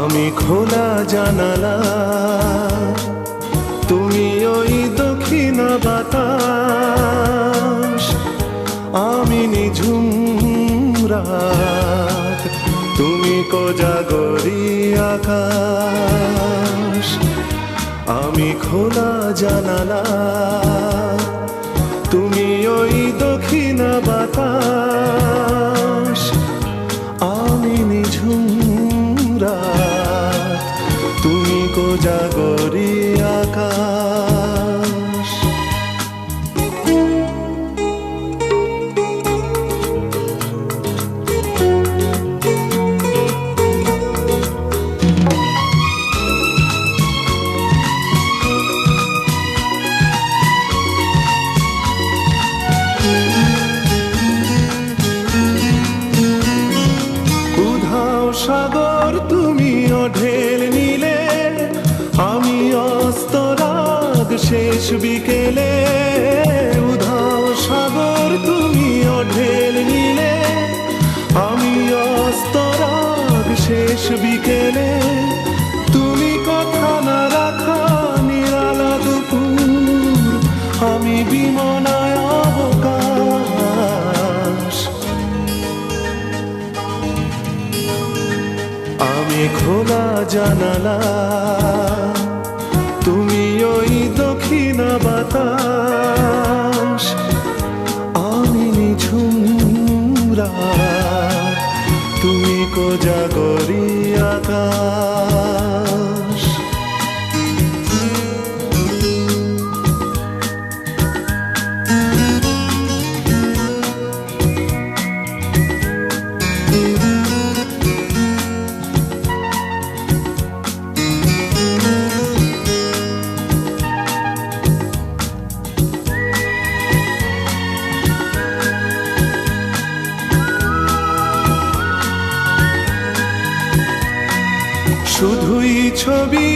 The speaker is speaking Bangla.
আমি খোলা জানালা, তুমি ওই দক্ষিণ বাতাস, আমি নিঝুম রাত, তুমি কোজাগরি আকাশ। আমি খোলা জানালা, তুমি ওই দক্ষিণ বাতাস, আমি নিঝুম রাত, তুমি কোজাগরি আকাশ। উধাও সাগর তুমি ঢেল নিলে, আমি অস্তরাগ শেষ বিকেলে। উধাও সাগর তুমি ঢেল নিলে, আমি অস্তরাগ শেষ বিকেলে। তুমি কথা না রাখা নিরালা দুপুর, আমি বিমনায় অবকাশ। আমি খোলা জানালা, তুমি ওই দক্ষিণ বাতাস, আমি নিঝুম রাত, তুমি কোজাগরি আকাশ। শুধুই ছবি